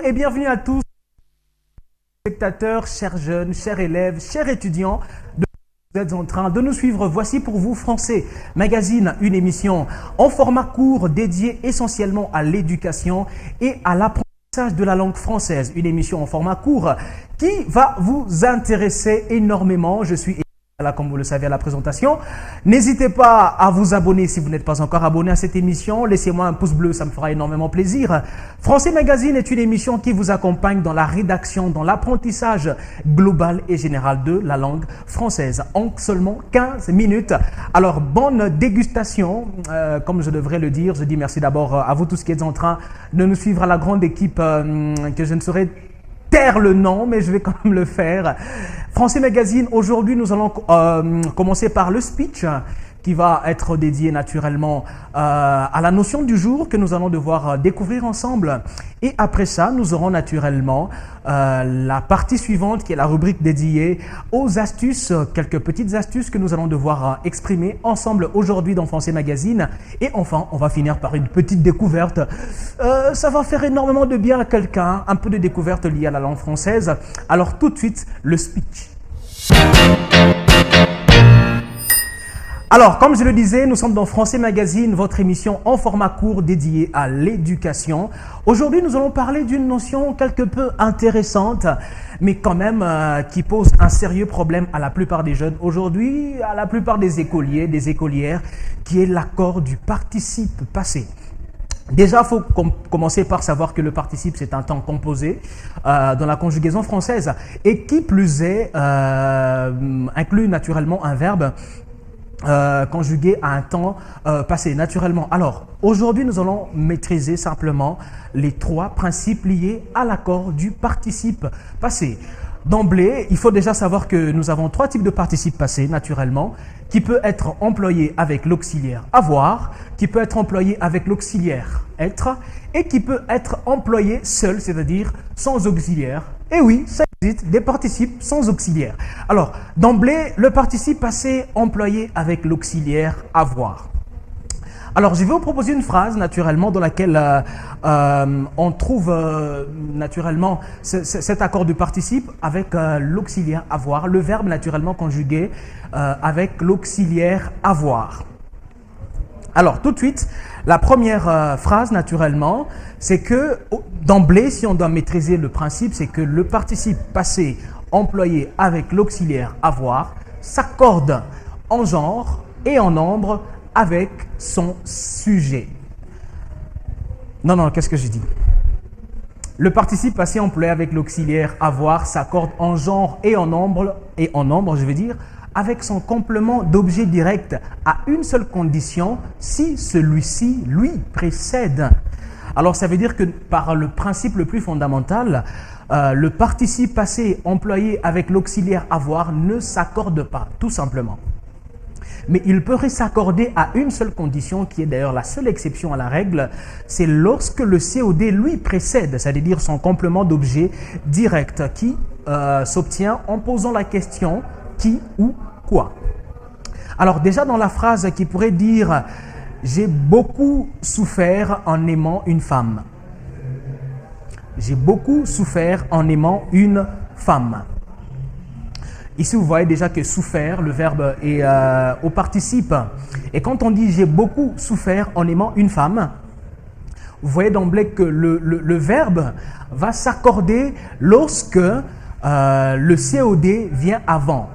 et bienvenue à tous, spectateurs, chers jeunes, chers élèves, chers étudiants. Vous êtes en train de nous suivre. Voici pour vous Français Magazine, une émission en format court dédiée essentiellement à l'éducation et à l'apprentissage de la langue française. Une émission en format court qui va vous intéresser énormément. Je suis là, comme vous le savez, à la présentation. N'hésitez pas à vous abonner si vous n'êtes pas encore abonné à cette émission. Laissez-moi un pouce bleu, ça me fera énormément plaisir. Français Magazine est une émission qui vous accompagne dans la rédaction, dans l'apprentissage global et général de la langue française en seulement 15 minutes. Alors, bonne dégustation, comme je devrais le dire. Je dis merci d'abord à vous tous qui êtes en train de nous suivre, à la grande équipe que je ne saurais taire le nom, mais je vais quand même le faire. Français Magazine, aujourd'hui nous allons commencer par le speech qui va être dédié naturellement à la notion du jour que nous allons devoir découvrir ensemble. Et après ça, nous aurons naturellement la partie suivante qui est la rubrique dédiée aux astuces, quelques petites astuces que nous allons devoir exprimer ensemble aujourd'hui dans Français Magazine. Et enfin, on va finir par une petite découverte. Ça va faire énormément de bien à quelqu'un, un peu de découverte liée à la langue française. Alors tout de suite, le speech. Alors, comme je le disais, nous sommes dans Français Magazine, votre émission en format court dédiée à l'éducation. Aujourd'hui, nous allons parler d'une notion quelque peu intéressante, mais quand même qui pose un sérieux problème à la plupart des jeunes aujourd'hui, à la plupart des écoliers, des écolières, qui est l'accord du participe passé. Déjà, il faut commencer par savoir que le participe, c'est un temps composé dans la conjugaison française et qui plus est, inclut naturellement un verbe conjugué à un temps passé, naturellement. Alors, aujourd'hui, nous allons maîtriser simplement les trois principes liés à l'accord du participe passé. D'emblée, il faut déjà savoir que nous avons trois types de participes passés, naturellement, qui peut être employé avec l'auxiliaire avoir, qui peut être employé avec l'auxiliaire être, et qui peut être employé seul, c'est-à-dire sans auxiliaire. Et oui, ça existe, des participes sans auxiliaire. Alors, d'emblée, le participe passé employé avec l'auxiliaire avoir. Alors, je vais vous proposer une phrase, naturellement, dans laquelle on trouve naturellement cet accord du participe avec l'auxiliaire avoir, le verbe naturellement conjugué avec l'auxiliaire avoir. Alors, tout de suite, la première phrase, naturellement, c'est que d'emblée, si on doit maîtriser le principe, c'est que le participe passé employé avec l'auxiliaire avoir s'accorde en genre et en nombre avec son sujet. Non, qu'est-ce que j'ai dit? Le participe passé employé avec l'auxiliaire avoir s'accorde en genre et en nombre, je veux dire, avec son complément d'objet direct à une seule condition, si celui-ci lui précède. Alors, ça veut dire que par le principe le plus fondamental, le participe passé employé avec l'auxiliaire avoir ne s'accorde pas, tout simplement. Mais il pourrait s'accorder à une seule condition, qui est d'ailleurs la seule exception à la règle, c'est lorsque le COD lui précède, c'est-à-dire son complément d'objet direct qui s'obtient en posant la question qui ou quoi. Alors déjà dans la phrase qui pourrait dire « J'ai beaucoup souffert en aimant une femme ». J'ai beaucoup souffert en aimant une femme. Ici, vous voyez déjà que souffert, le verbe est au participe. Et quand on dit « j'ai beaucoup souffert en aimant une femme », vous voyez d'emblée que le verbe va s'accorder lorsque le COD vient avant.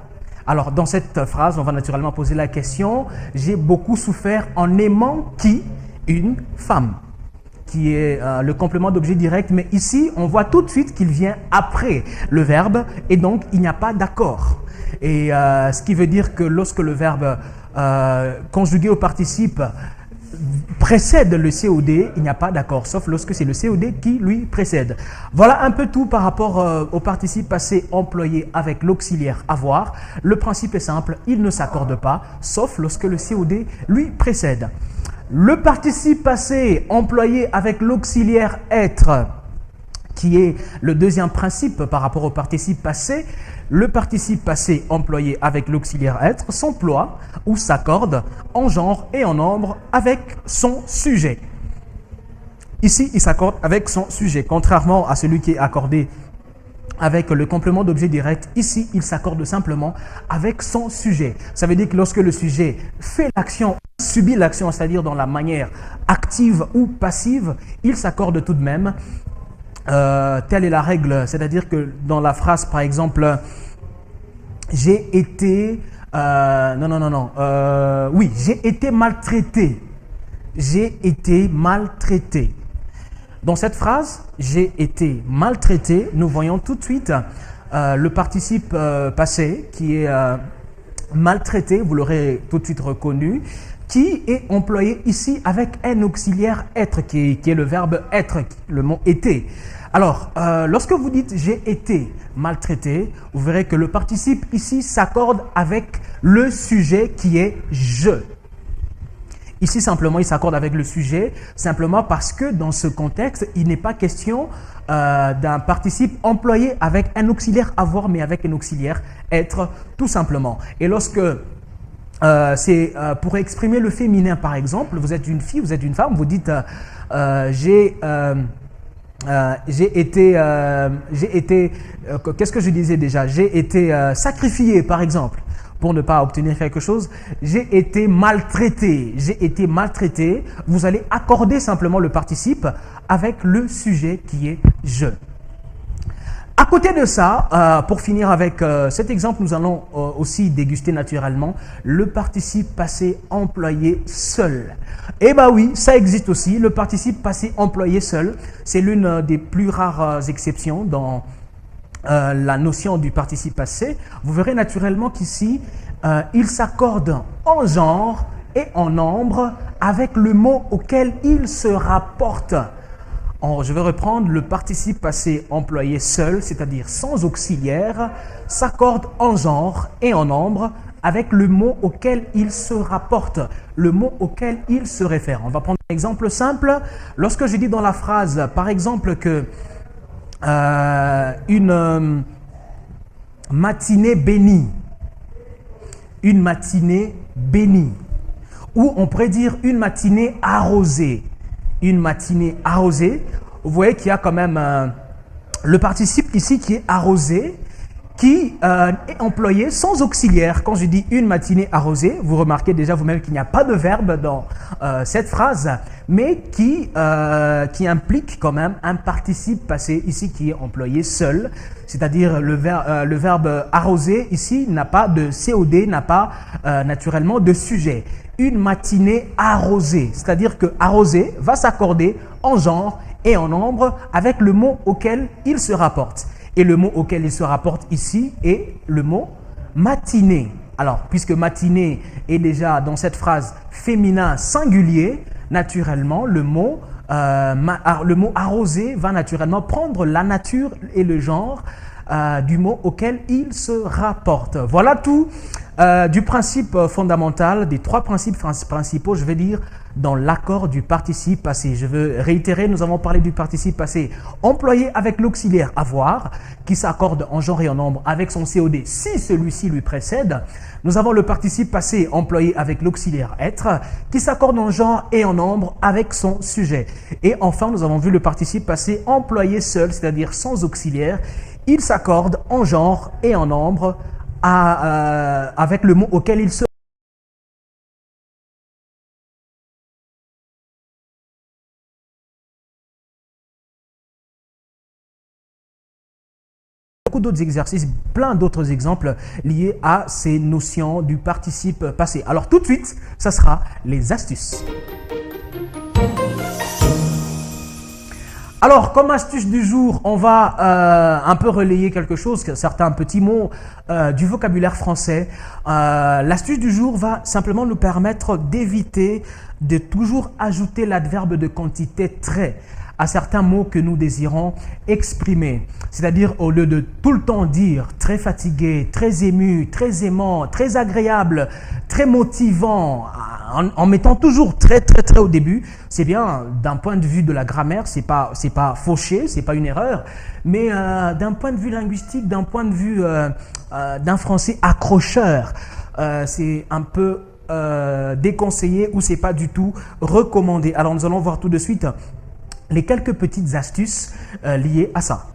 Alors, dans cette phrase, on va naturellement poser la question « j'ai beaucoup souffert en aimant qui ?» Une femme, qui est le complément d'objet direct. Mais ici, on voit tout de suite qu'il vient après le verbe et donc il n'y a pas d'accord. Et ce qui veut dire que lorsque le verbe conjugué au participe précède le COD, il n'y a pas d'accord, sauf lorsque c'est le COD qui lui précède. Voilà un peu tout par rapport au participe passé employé avec l'auxiliaire avoir. Le principe est simple, il ne s'accorde pas, sauf lorsque le COD lui précède. Le participe passé employé avec l'auxiliaire être, qui est le deuxième principe par rapport au participe passé, le participe passé employé avec l'auxiliaire être s'emploie ou s'accorde en genre et en nombre avec son sujet. Ici, il s'accorde avec son sujet, contrairement à celui qui est accordé avec le complément d'objet direct. Ici, il s'accorde simplement avec son sujet. Ça veut dire que lorsque le sujet fait l'action, subit l'action, c'est-à-dire dans la manière active ou passive, il s'accorde tout de même. Telle est la règle, c'est-à-dire que dans la phrase, par exemple, j'ai été... oui, j'ai été maltraité. J'ai été maltraité. Dans cette phrase, j'ai été maltraité, nous voyons tout de suite le participe passé qui est maltraité, vous l'aurez tout de suite reconnu, qui est employé ici avec un auxiliaire être, qui est le verbe être, le mot été. Alors, lorsque vous dites j'ai été maltraité, vous verrez que le participe ici s'accorde avec le sujet qui est je. Ici, simplement, il s'accorde avec le sujet, simplement parce que dans ce contexte, il n'est pas question d'un participe employé avec un auxiliaire avoir, mais avec un auxiliaire être, tout simplement. Et lorsque c'est pour exprimer le féminin, par exemple, vous êtes une fille, vous êtes une femme, vous dites j'ai été, qu'est-ce que je disais déjà? J'ai été sacrifié, par exemple. Pour ne pas obtenir quelque chose, j'ai été maltraité. J'ai été maltraité. Vous allez accorder simplement le participe avec le sujet qui est je. À côté de ça, pour finir avec cet exemple, nous allons aussi déguster naturellement le participe passé employé seul. Eh bien oui, ça existe aussi. Le participe passé employé seul, c'est l'une des plus rares exceptions dans la notion du participe passé. Vous verrez naturellement qu'ici, il s'accorde en genre et en nombre avec le mot auquel il se rapporte. Je vais reprendre le participe passé employé seul, c'est-à-dire sans auxiliaire, s'accorde en genre et en nombre avec le mot auquel il se rapporte, le mot auquel il se réfère. On va prendre un exemple simple. Lorsque je dis dans la phrase, par exemple, que une matinée bénie, une matinée bénie, ou on pourrait dire une matinée arrosée, une matinée arrosée, vous voyez qu'il y a quand même le participe ici qui est arrosé, qui est employé sans auxiliaire. Quand je dis une matinée arrosée, vous remarquez déjà vous-même qu'il n'y a pas de verbe dans cette phrase, mais qui implique quand même un participe passé ici qui est employé seul, c'est-à-dire le verbe arroser ici n'a pas de COD, n'a pas naturellement de sujet. Une matinée arrosée, c'est-à-dire que arroser va s'accorder en genre et en nombre avec le mot auquel il se rapporte. Et le mot auquel il se rapporte ici est le mot matinée. Alors, puisque matinée est déjà dans cette phrase féminin singulier, naturellement, le mot arrosé va naturellement prendre la nature et le genre du mot auquel il se rapporte. Voilà tout du principe fondamental, des trois principes principaux, je vais dire, dans l'accord du participe passé. Je veux réitérer, nous avons parlé du participe passé employé avec l'auxiliaire avoir, qui s'accorde en genre et en nombre avec son COD si celui-ci lui précède. Nous avons le participe passé employé avec l'auxiliaire être, qui s'accorde en genre et en nombre avec son sujet. Et enfin, nous avons vu le participe passé employé seul, c'est-à-dire sans auxiliaire. Il s'accorde en genre et en nombre avec le mot auquel il se beaucoup d'autres exercices, plein d'autres exemples liés à ces notions du participe passé. Alors tout de suite, ça sera les astuces. Alors, comme astuce du jour, on va un peu relayer quelque chose, certains petits mots du vocabulaire français. L'astuce du jour va simplement nous permettre d'éviter de toujours ajouter l'adverbe de quantité très à certains mots que nous désirons exprimer. C'est-à-dire, au lieu de tout le temps dire très fatigué, très ému, très aimant, très agréable, très motivant, en mettant toujours très au début, c'est bien d'un point de vue de la grammaire, c'est pas fauché, c'est pas une erreur, mais d'un point de vue linguistique, d'un point de vue d'un français accrocheur, c'est un peu déconseillé ou c'est pas du tout recommandé. Alors nous allons voir tout de suite les quelques petites astuces liées à ça.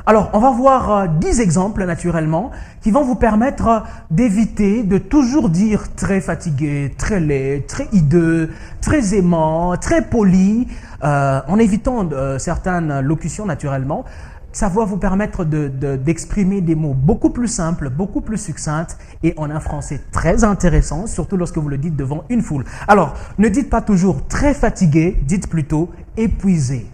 Alors, on va voir 10 exemples naturellement qui vont vous permettre d'éviter de toujours dire très fatigué, très laid, très hideux, très aimant, très poli, en évitant certaines locutions naturellement. Ça va vous permettre d'exprimer des mots beaucoup plus simples, beaucoup plus succincts et en un français très intéressant, surtout lorsque vous le dites devant une foule. Alors, ne dites pas toujours très fatigué, dites plutôt épuisé.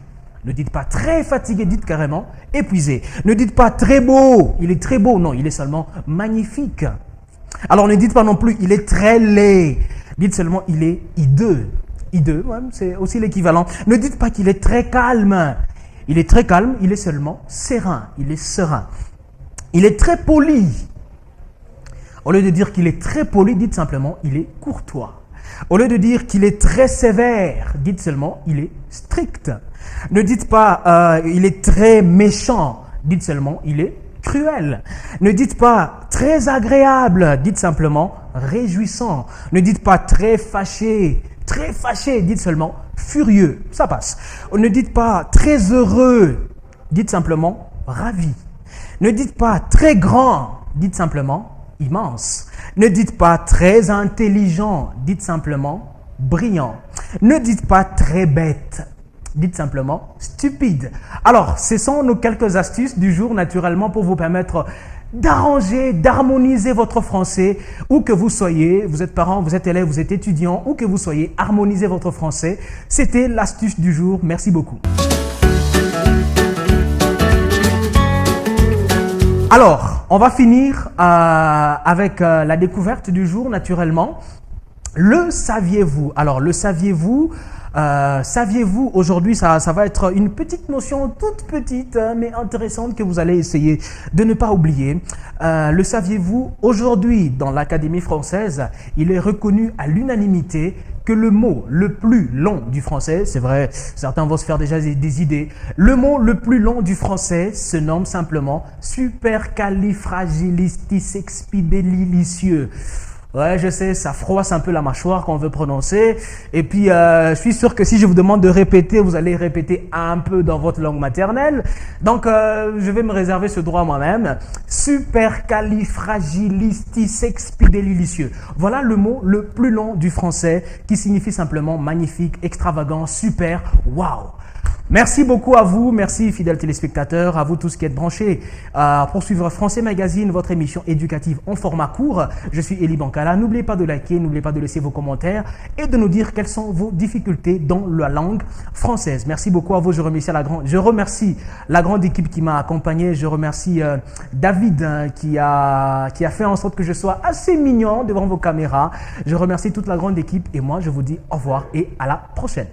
Ne dites pas très fatigué, dites carrément épuisé. Ne dites pas très beau, il est très beau. Non, il est seulement magnifique. Alors ne dites pas non plus il est très laid. Dites seulement il est hideux. Hideux, ouais, c'est aussi l'équivalent. Ne dites pas qu'il est très calme. Il est très calme, il est seulement serein. Il est serein. Il est très poli. Au lieu de dire qu'il est très poli, dites simplement il est courtois. Au lieu de dire qu'il est très sévère, dites seulement il est strict. Ne dites pas il est très méchant, dites seulement il est cruel. Ne dites pas très agréable, dites simplement réjouissant. Ne dites pas très fâché, dites seulement furieux, ça passe. Ne dites pas très heureux, dites simplement ravi. Ne dites pas très grand, dites simplement immense. Ne dites pas très intelligent, dites simplement brillant. Ne dites pas très bête, dites simplement stupide. Alors, ce sont nos quelques astuces du jour naturellement pour vous permettre d'arranger, d'harmoniser votre français, où que vous soyez, vous êtes parent, vous êtes élève, vous êtes étudiant, où que vous soyez, harmonisez votre français. C'était l'astuce du jour. Merci beaucoup. Alors, on va finir avec la découverte du jour naturellement. Le saviez-vous? Alors, le saviez-vous? Saviez-vous, aujourd'hui, ça va être une petite notion toute petite, mais intéressante que vous allez essayer de ne pas oublier. Le saviez-vous, aujourd'hui, dans l'Académie française, il est reconnu à l'unanimité que le mot le plus long du français, c'est vrai, certains vont se faire déjà des idées, le mot le plus long du français se nomme simplement supercalifragilisticexpialidocieux. Ouais, je sais, ça froisse un peu la mâchoire quand on veut prononcer. Et puis, je suis sûr que si je vous demande de répéter, vous allez répéter un peu dans votre langue maternelle. Donc, je vais me réserver ce droit moi-même. Supercalifragilisticexpialidocieux. Voilà le mot le plus long du français qui signifie simplement magnifique, extravagant, super, waouh. Merci beaucoup à vous, merci fidèles téléspectateurs, à vous tous qui êtes branchés pour suivre Français Magazine, votre émission éducative en format court. Je suis Eli Bankala. N'oubliez pas de liker, n'oubliez pas de laisser vos commentaires et de nous dire quelles sont vos difficultés dans la langue française. Merci beaucoup à vous. Je remercie la grande équipe qui m'a accompagné. Je remercie David qui a fait en sorte que je sois assez mignon devant vos caméras. Je remercie toute la grande équipe et moi je vous dis au revoir et à la prochaine.